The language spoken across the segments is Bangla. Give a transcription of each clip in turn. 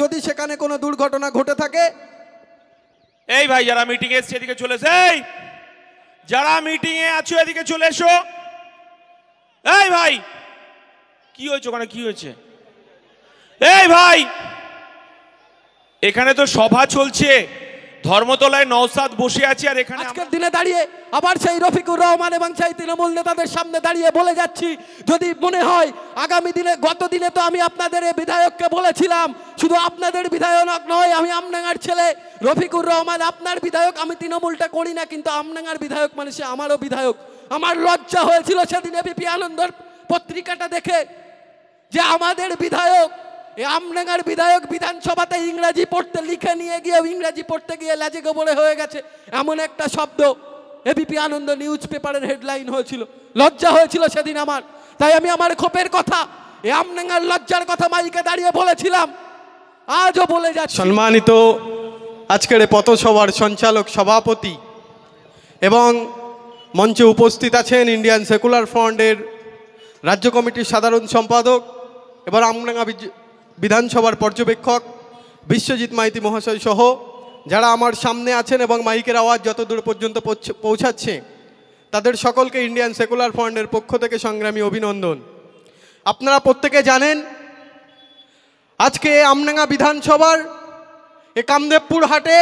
যদি সেখানে কোনো দুর্ঘটনা ঘটে থাকে। এই ভাই যারা মিটিং এ এসছে এদিকে চলে এসো, এই যারা মিটিং এ আছো এদিকে চলে এসো। এই ভাই কি হয়েছে ওখানে, কি হয়েছে? এই ভাই এখানে তো সভা চলছে, ধর্মতলায় নওশাদ বসে আছে, আর এখানে আজকের দিনে দাঁড়িয়ে আবার সেই রফিকুর রহমান এবং সেই তৃণমূল নেতাদের সামনে দাঁড়িয়ে বলে যাচ্ছি, যদি মনে হয় আগামী দিনে, গত দিনে তো আমি আপনাদের এই বিধায়ককে বলেছিলাম, শুধু আপনাদের বিধায়ক নয়, আমি আমডাঙ্গার ছেলে রফিকুর রহমান আপনার বিধায়ক, আমি তৃণমূলটা করি না, কিন্তু আমডাঙ্গার বিধায়ক মানে সে আমারও বিধায়ক। আমার লজ্জা হয়েছিল সেদিন এবিপি আনন্দর পত্রিকাটা দেখে, যে আমাদের বিধায়ক, এই আমডাঙ্গার বিধায়ক বিধানসভাতে ইংরাজি পড়তে লিখে নিয়ে গিয়ে ইংরাজি পড়তে গিয়ে লাজে গোবরে হয়ে গেছে, এমন একটা শব্দ এবিপি আনন্দ নিউজ পেপারের হেডলাইন হয়েছিল। লজ্জা হয়েছিল সেদিন আমার, তাই আমি আমার ক্ষোভের কথা, এই আমডাঙ্গার লজ্জার কথা মাইকে দাঁড়িয়ে বলেছিলাম, আজও বলে যাচ্ছি। সম্মানিত আজকের পথসভার সঞ্চালক সভাপতি এবং মঞ্চে উপস্থিত আছেন ইন্ডিয়ান সেকুলার ফ্রন্টের রাজ্য কমিটির সাধারণ সম্পাদক এবার আমডাঙ্গা বিধানসভার পর্যবেক্ষক বিশ্বজিৎ মাইতি মহাশয় সহ যারা আমার সামনে আছেন এবং মাইকের আওয়াজ যত দূর পর্যন্ত পৌঁছাচ্ছে, তাদের সকলকে ইন্ডিয়ান সেকুলার ফ্রন্টের পক্ষ থেকে সংগ্রামী অভিনন্দন। আপনারা প্রত্যেকে জানেন আজকে আমডাঙ্গা বিধানসভার এ কামদেবপুর হাটে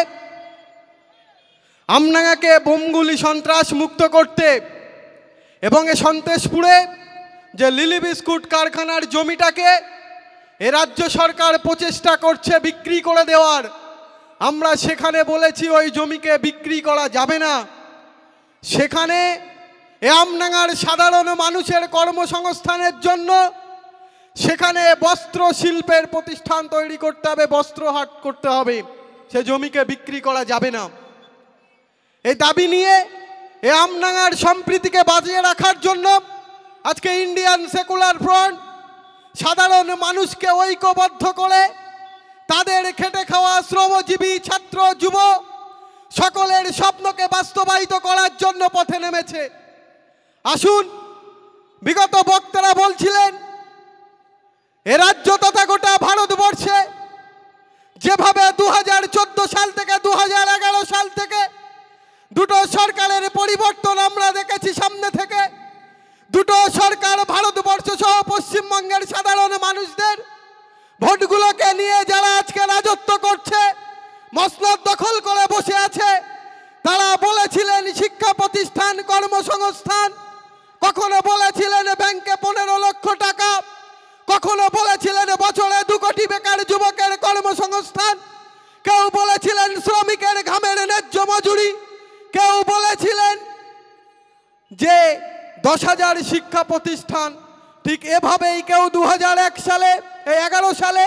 আমডাঙ্গাকে বোমগুলি সন্ত্রাস মুক্ত করতে এবং এ সন্তেশপুরে যে লিলি বিস্কুট কারখানার জমিটাকে এ রাজ্য সরকার প্রচেষ্টা করছে বিক্রি করে দেওয়ার, আমরা সেখানে বলেছি ওই জমিকে বিক্রি করা যাবে না। সেখানে এ আমডাঙ্গার সাধারণ মানুষের কর্মসংস্থানের জন্য সেখানে বস্ত্র শিল্পের প্রতিষ্ঠান তৈরি করতে হবে, বস্ত্র হাট করতে হবে, সে জমিকে বিক্রি করা যাবে না। এই দাবি নিয়ে এ আমডাঙ্গার সম্প্রীতিকে বাজিয়ে রাখার জন্য আজকে ইন্ডিয়ান সেকুলার ফ্রন্ট সাধারণ মানুষকে ঐক্যবদ্ধ করে তাদের খেটে খাওয়া শ্রমজীবী ছাত্র যুব সকলের স্বপ্নকে বাস্তবায়িত করার জন্য পথে নেমেছে। আসুন, বিগত বক্তারা বলছিলেন এ রাজ্য তথা গোটা ভারতবর্ষে যেভাবে 2014 সাল থেকে 2011 সাল থেকে দুটো সরকারের পরিবর্তন আমরা দেখেছি সামনে থেকে, দুটো সরকার ভারতবর্ষ সহ পশ্চিমবঙ্গের সাধারণ মানুষদের ভোটগুলোকে নিয়ে যারা আজকে রাজত্ব করছে, মসনদ দখল করে বসে আছে, তারা বলেছিলেন শিক্ষা প্রতিষ্ঠান, কর্মসংস্থান, কখনো বলেছিলেন ব্যাংকে 15 লক্ষ টাকা, কখনো বলেছিলেন বছরে 2 কোটি বেকার যুবকের কর্মসংস্থান, কেউ বলেছিলেন শ্রমিকের ঘামের ন্যায্য মজুরি, কেউ বলেছিলেন যে 10,000 শিক্ষা প্রতিষ্ঠান। ঠিক এভাবেই কেউ 2001 সালে, 11 সালে,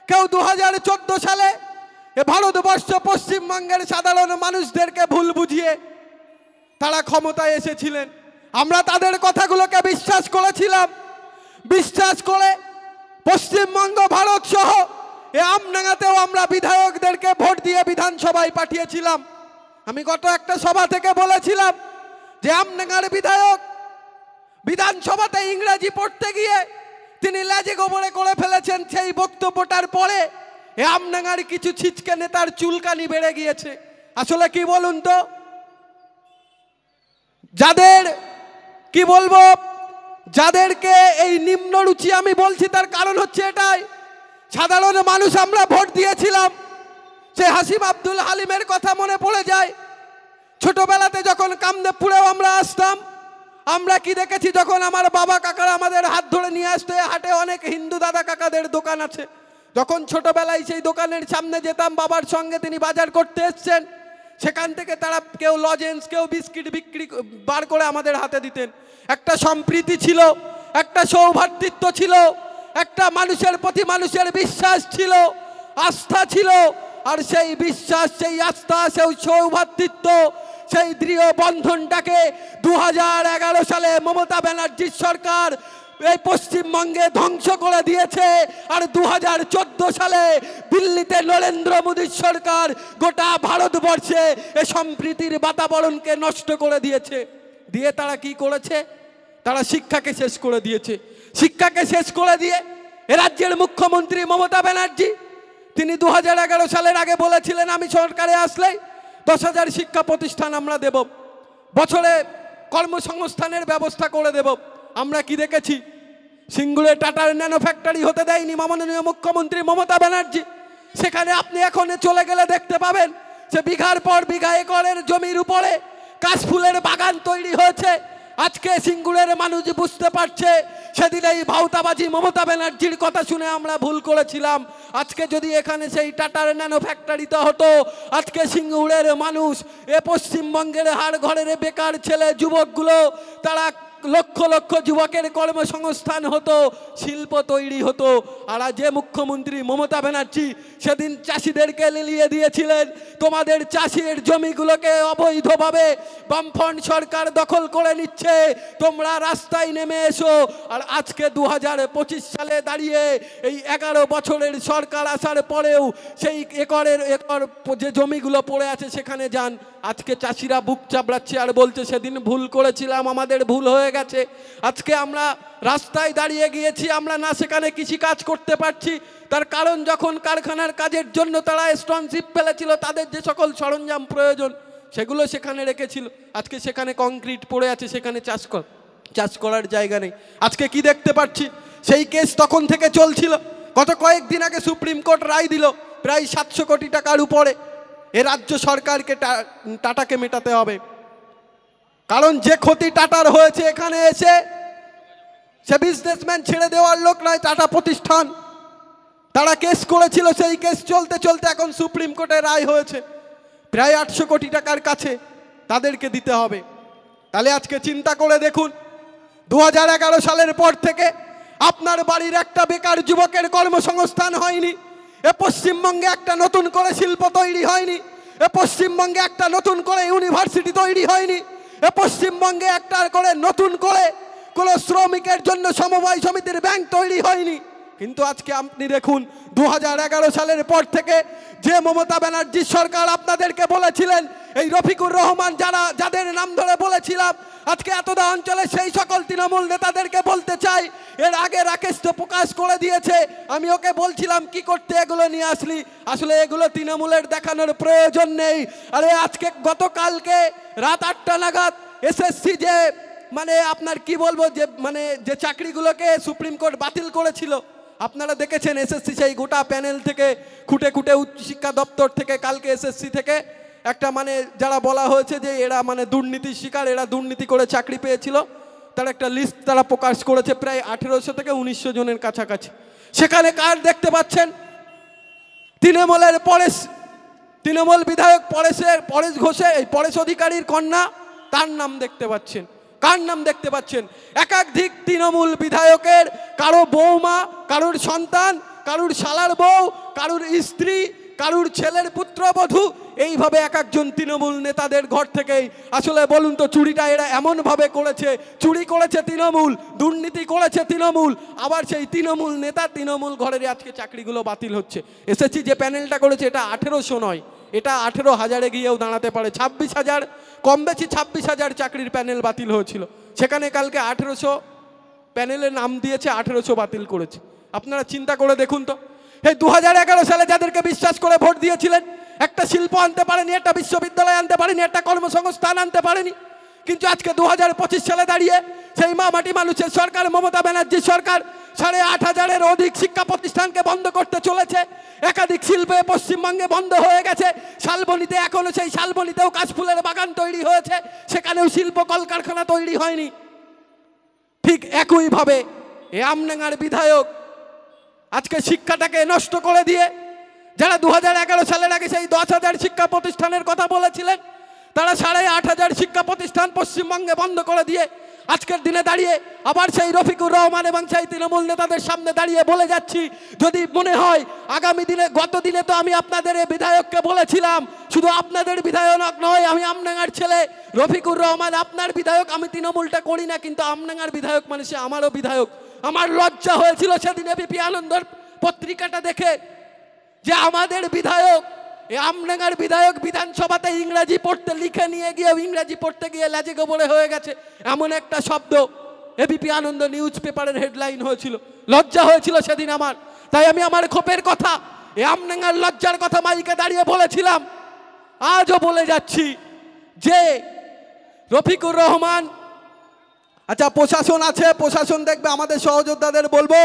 কেউ 2014 সালে এ ভারতবর্ষ পশ্চিমবঙ্গের সাধারণ মানুষদেরকে ভুল বুঝিয়ে তারা ক্ষমতায় এসেছিলেন। আমরা তাদের কথাগুলোকে বিশ্বাস করেছিলাম, বিশ্বাস করে পশ্চিমবঙ্গ, ভারত সহ এ আমডাঙ্গাতেও আমরা বিধায়কদেরকে ভোট দিয়ে বিধানসভায় পাঠিয়েছিলাম। আমি গত একটা সভা থেকে বলেছিলাম যে আমডাঙ্গার বিধায়ক বিধানসভাতে ইংরেজি পড়তে গিয়ে তিনি লাজে গোবরে করে ফেলেছেন। সেই বক্তব্যটার পরে এ আমডাঙ্গার কিছু ছিচকে নেতার চুলকানি বেড়ে গিয়েছে। আসলে কি বলুন তো, যাদের কি বলবো, যাদেরকে এই নিম্নরুচি আমি বলছি তার কারণ হচ্ছে এটাই, সাধারণ মানুষ আমরা ভোট দিয়েছিলাম। সে হাসিম আব্দুল হালিমের কথা মনে পড়ে যায়। ছোটবেলাতে যখন কামদেবপুরেও আমরা আসতাম, আমরা কি দেখেছি, যখন আমার বাবা কাকারা আমাদের হাত ধরে নিয়ে আসতে, হাটে অনেক হিন্দু দাদা কাকাদের দোকান আছে, যখন ছোটবেলায় সেই দোকানের সামনে যেতাম বাবার সঙ্গে, তিনি বাজার করতে এসছেন, সেখান থেকে তারা কেউ লজেন্স, কেউ বিস্কিট বিক্রি বার করে আমাদের হাতে দিতেন। একটা সম্প্রীতি ছিল, একটা সৌভ্রাতৃত্ব ছিল, একটা মানুষের প্রতি মানুষের বিশ্বাস ছিল, আস্থা ছিল। আর সেই বিশ্বাস, সেই আস্থা, সেই সৌভ্রাতৃত্ব, সেই দৃঢ় বন্ধনটাকে 2011 সালে মমতা ব্যানার্জির সরকার এই পশ্চিমবঙ্গে ধ্বংস করে দিয়েছে। আর 2014 সালে দিল্লিতে নরেন্দ্র মোদীর সরকার গোটা ভারতবর্ষে এই সম্প্রীতির বাতাবরণকে নষ্ট করে দিয়েছে। দিয়ে তারা কি করেছে, তারা শিক্ষাকে শেষ করে দিয়েছে। শিক্ষাকে শেষ করে দিয়ে এ রাজ্যের মুখ্যমন্ত্রী মমতা ব্যানার্জি তিনি 2011 সালের আগে বলেছিলেন আমি সরকারে আসলেই 10,000 শিক্ষা প্রতিষ্ঠান আমরা দেব, বছরে কর্মসংস্থানের ব্যবস্থা করে দেব। আমরা কি দেখেছি? সিঙ্গুরে টাটার ন্যানো ফ্যাক্টরি হতে দেয়নি মাননীয় মুখ্যমন্ত্রী মমতা ব্যানার্জি। সেখানে আপনি এখন চলে গেলে দেখতে পাবেন যে বিঘার পর বিঘা একরের জমির উপরে কাশফুলের বাগান তৈরি হয়েছে। আজকে সিঙ্গুরের মানুষ বুঝতে পারছে সেদিন এই ভাউতাবাজি মমতা ব্যানার্জির কথা শুনে আমরা ভুল করেছিলাম। আজকে যদি এখানে সেই টাটার ন্যানো ফ্যাক্টরিতে হতো, আজকে সিঙ্গুরের মানুষ, এ পশ্চিমবঙ্গের হাড় ঘরের বেকার ছেলে যুবকগুলো, তারা লক্ষ লক্ষ যুবকের কর্মসংস্থান হতো, শিল্প তৈরি হতো। আর যে মুখ্যমন্ত্রী মমতা ব্যানার্জি সেদিন চাষিদেরকে লিলিয়ে দিয়েছিলেন, তোমাদের চাষির জমিগুলোকে অবৈধভাবে বামফ্রন্ট সরকার দখল করে নিচ্ছে, তোমরা রাস্তায় নেমে এসো। আর আজকে 2025 সালে দাঁড়িয়ে এই 11 বছরের সরকার আসার পরেও সেই একর যে জমিগুলো পড়ে আছে সেখানে যান, আজকে চাষিরা বুক চাপড়াচ্ছে আর বলছে সেদিন ভুল করেছিলাম, আমাদের ভুল হয়ে গেছে। আজকে আমরা রাস্তায় দাঁড়িয়ে গিয়েছি, আমরা না সেখানে কৃষি কাজ করতে পারছি। তার কারণ যখন কারখানার কাজের জন্য তারা স্টোনশিপ ফেলেছিল, তাদের যে সকল সরঞ্জাম প্রয়োজন সেগুলো সেখানে রেখেছিল, আজকে সেখানে কংক্রিট পড়ে আছে, সেখানে চাষ করার জায়গা নেই। আজকে কি দেখতে পাচ্ছি? সেই কেস তখন থেকে চলছিল, গত কয়েকদিন আগে সুপ্রিম কোর্ট রায় দিল প্রায় 700 কোটি টাকার উপরে এ রাজ্য সরকারকে টাটাকে মেটাতে হবে। কারণ যে ক্ষতি টাটার হয়েছে এখানে এসে, সে বিজনেসম্যান ছেড়ে দেওয়ার লোক নয়, টাটা প্রতিষ্ঠান তারা কেস করেছিল, সেই কেস চলতে চলতে এখন সুপ্রিম কোর্টে রায় হয়েছে প্রায় 800 কোটি টাকার কাছে তাদেরকে দিতে হবে। তাহলে আজকে চিন্তা করে দেখুন, 2011 সালের পর থেকে আপনার বাড়ির একটা বেকার যুবকের কর্মসংস্থান হয়নি, এ পশ্চিমবঙ্গে একটা নতুন করে শিল্প তৈরি হয়নি, এ পশ্চিমবঙ্গে একটা নতুন করে ইউনিভার্সিটি তৈরি হয়নি, এ পশ্চিমবঙ্গে একটা করে নতুন করে কোনো শ্রমিকের জন্য সমবায় সমিতির ব্যাংক তৈরি হয়নি। কিন্তু আজকে আপনি দেখুন 2011 সালের পর থেকে যে মমতা ব্যানার্জির সরকার আপনাদেরকে বলেছিলেন, এই রফিকুর রহমান যাদের নাম ধরে বলেছিলাম, আজকে এতদা অঞ্চলে সেই সকল তৃণমূল নেতাদেরকে বলতে চাই, এর আগে রাকেশ তো প্রকাশ করে দিয়েছে, আমি ওকে বলছিলাম কি করতে এগুলো নিয়ে আসলি, আসলে এগুলো তৃণমূলের দেখানোর প্রয়োজন নেই। আরে আজকে গতকালকে রাত 8টা নাগাদ এসএসসি যে মানে আপনার কি বলবো যে চাকরিগুলোকে সুপ্রিম কোর্ট বাতিল করেছিল, আপনারা দেখেছেন এসএসসি সেই গোটা প্যানেল থেকে খুঁটে খুঁটে উচ্চশিক্ষা দপ্তর থেকে কালকে এসএসসি থেকে একটা যারা বলা হয়েছে যে এরা দুর্নীতির শিকার, এরা দুর্নীতি করে চাকরি পেয়েছিল, তার একটা লিস্ট তারা প্রকাশ করেছে প্রায় 1800 থেকে 1900 জনের কাছাকাছি। সেখানে কার দেখতে পাচ্ছেন? তৃণমূল বিধায়ক পরেশ ঘোষের, এই পরেশ অধিকারীর কন্যা, তার নাম দেখতে পাচ্ছেন। কার নাম দেখতে পাচ্ছেন? একাধিক তৃণমূল বিধায়কের কারো বৌমা, কারোর সন্তান, কারোর শালার বউ, কারোর স্ত্রী, কারোর ছেলের পুত্রবধূ, এইভাবে এক একজন তৃণমূল নেতাদের ঘর থেকেই। আসলে বলুন তো, চুরিটা এরা এমনভাবে করেছে, চুরি করেছে তৃণমূল, দুর্নীতি করেছে তৃণমূল, আবার সেই তৃণমূল নেতা তৃণমূল ঘরের আজকে চাকরিগুলো বাতিল হচ্ছে। এসএসসি যে প্যানেলটা করেছে এটা 1800 নয়, এটা 18,000-এ গিয়েও দাঁড়াতে পারে। 26,000 কম বেশি 26,000 চাকরির প্যানেল বাতিল হয়েছিল, সেখানে কালকে 1800 প্যানেলের নাম দিয়েছে, 1800 বাতিল করেছে। আপনারা চিন্তা করে দেখুন তো, এই 2011 সালে যাদেরকে বিশ্বাস করে ভোট দিয়েছিলেন, একটা শিল্প আনতে পারেনি, একটা বিশ্ববিদ্যালয় আনতে পারেনি, একটা কর্মসংস্থান আনতে পারেনি, কিন্তু আজকে 2025 সালে দাঁড়িয়ে সেই মাটি মানুষের সরকার মমতা ব্যানার্জির সরকার 8,500-এর অধিক শিক্ষা প্রতিষ্ঠানকে বন্ধ করতে চলেছে। একাধিক শিল্পে পশ্চিমবঙ্গে বন্ধ হয়ে গেছে। শালবনীতে এখনো সেই শালবনীতেও কাশফুলের বাগান তৈরি হয়েছে, সেখানেও শিল্প কলকারখানা তৈরি হয়নি। ঠিক একইভাবে এই আমডাঙ্গার বিধায়ক আজকে শিক্ষাটাকে নষ্ট করে দিয়ে, যারা 2011 সালের আগে সেই 10,000 শিক্ষা প্রতিষ্ঠানের কথা বলেছিলেন, তারা 8,500 শিক্ষা প্রতিষ্ঠান পশ্চিমবঙ্গে বন্ধ করে দিয়ে আজকের দিনে দাঁড়িয়ে আবার সেই রফিকুর রহমান এবং সেই তৃণমূল নেতাদের সামনে দাঁড়িয়ে বলে যাচ্ছি, যদি মনে হয় আগামী দিনে, গত দিনে তো আমি আপনাদের এই বিধায়ককে বলেছিলাম, শুধু আপনাদের বিধায়ক নয়, আমি আমডাঙ্গার ছেলে রফিকুর রহমান, আপনার বিধায়ক, আমি তৃণমূলটা করি না, কিন্তু আমডাঙ্গার বিধায়ক মানে সে আমারও বিধায়ক। আমার লজ্জা হয়েছিল সেদিন এবিপি আনন্দর পত্রিকাটা দেখে, যে আমাদের বিধায়ক, এই আমডাঙ্গার বিধায়ক বিধানসভাতে ইংরাজি পড়তে লিখে নিয়ে গিয়ে ইংরাজি পড়তে গিয়ে লাজে গোবরে হয়ে গেছে, এমন একটা শব্দ এবিপি আনন্দ নিউজ পেপারের হেডলাইন হয়েছিল। লজ্জা হয়েছিল সেদিন আমার। তাই আমি আমার ক্ষোভের কথা এ আমডাঙ্গার লজ্জার কথা মাইকে দাঁড়িয়ে বলেছিলাম, আজও বলে যাচ্ছি যে রফিকুর রহমান, আচ্ছা প্রশাসন আছে, প্রশাসন দেখবে, আমাদের সহযোদ্ধাদের বলবো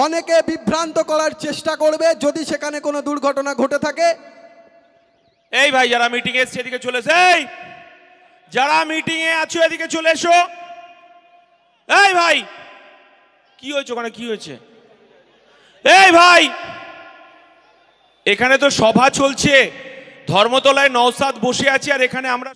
অনেকে বিভ্রান্ত করার চেষ্টা করবে যদি সেখানে কোনো দুর্ঘটনা ঘটে থাকে। এই ভাই যারা মিটিং এসছে এদিকে চলে এসো, এই যারা মিটিং এ আছো এদিকে চলে এসো। এই ভাই কি হয়েছে ওখানে, কি হয়েছে? এই ভাই এখানে তো সভা চলছে, ধর্মতলায় নওসাদ বসে আছে, আর এখানে আমরা